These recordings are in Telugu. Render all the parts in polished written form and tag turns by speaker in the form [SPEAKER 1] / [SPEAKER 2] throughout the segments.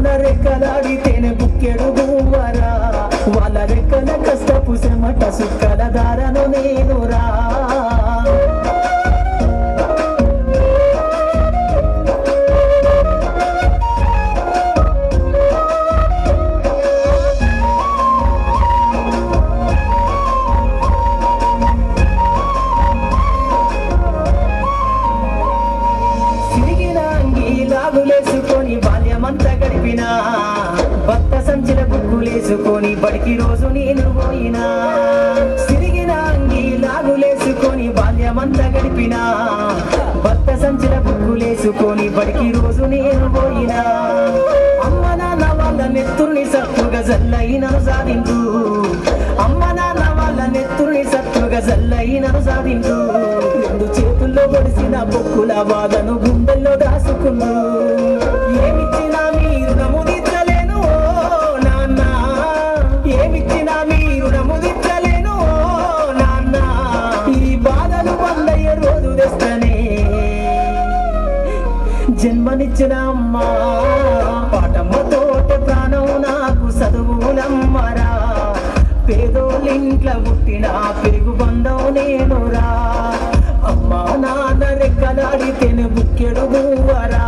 [SPEAKER 1] నాన్న రెక్కలాడితేనే బుక్కెడు గువ్వరా వాళ్ళ రెక్కల కష్టపు చెమట సుక్కల దారను నేనురా లాగులేసుకొని బాల్యమంతా గడిపినా భక్త సంచిల బుక్కులేసుకొని బడికి రోజు నేను పోయినా సిరిగిన అంగి లాగులేసుకొని బాల్యమంతా గడిపినా భక్త సంచిల బుక్కులేసుకొని బడికి రోజు నేను పోయినా అమ్మ నాన్న వాళ్ళ నెత్తుర్ని సత్తుగా జల్లయినను సాధించు అమ్మ నాన్న వాళ్ళ నెత్తుర్ని సత్తుగా జల్లయినను సాధించు రెండు చేతుల్లో పొడిసిన బొక్కుల బాధను గుండెల్లో దాసుకున్నా ఏమిచ్చినా మీరు నముదించలేను నాన్న ఏమిచ్చినా మీరు నముదించలేను నాన్న ఈ బాధలు వల్లయ్యే రోజు తెస్తనే జన్మనిచ్చిన అమ్మ పాటమ్మతోటి ప్రాణం నాకు చదువులమ్మరా పేదోళ్ళింట్ల పుట్టిన పెరుగు బంధం నేనురా అమ్మా నాన్న రెక్కలాడితేనే బుక్కెడు గువ్వరా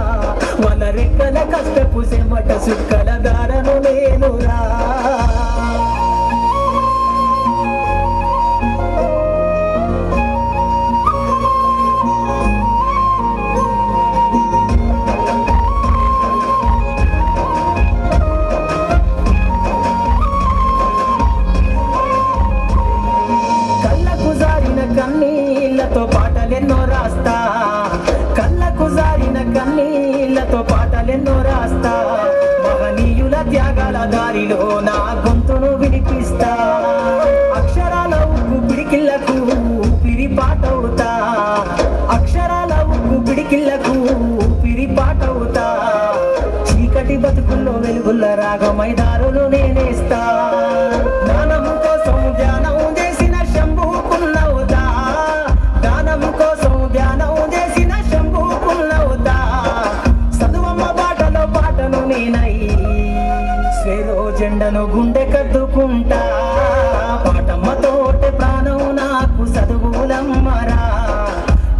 [SPEAKER 1] వాళ్ళ రెక్కల కష్టపు చెమట సుక్కల దారను నేనురా కన్నీళ్లతో పాటలెన్నో రాస్తా కళ్ళకు జారిన కన్నీళ్లతో పాటలెన్నో రాస్తా మహనీయుల త్యాగాల దారిలో నా గొంతును వినిపిస్తా అక్షరాల ఉక్కు పిడికిళ్లకు ఊపిరి పాటవుతా అక్షరాల ఉక్కు పిడికిళ్లకు ఊపిరి పాటవుతా చీకటి బతుకుల్లో వెలుగుల రాగమై దారులు నేనేస్తా జ్ఞానం కోసం ధ్యానం చేసిన శంభుకున్నవుతా జ్ఞానం కోసం ధ్యానం చేసిన శంభుకున్నవుతా చదువమ్మ బాటలో పాటను నేనై స్వేరో జెండను గుండె కద్దుకుంటా పాటమ్మతోటి ప్రాణం నాకు చదువులమ్మరా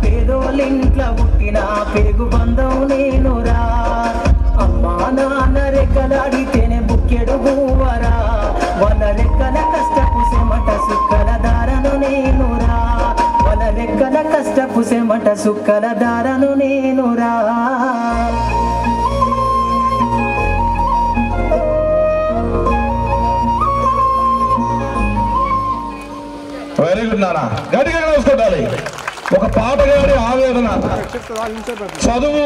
[SPEAKER 1] పేదోళ్ళింట్ల పుట్టిన పెరుగు బంధం నేనురా అమ్మా నాన్న రెక్కలాడితేనే బుక్కెడు గువ్వరా వాళ్ళ రెక్కల కష్టపు చెమట సుక్కల దారను నేనురా వాళ్ళ రెక్కల కష్టపు చెమట సుక్కల దారను నేనురా
[SPEAKER 2] వెరీ గుడ్ నాన్న గట్టిగా చూసుకోవాలి ఒక పాటగాడి ఆవేదన చదువు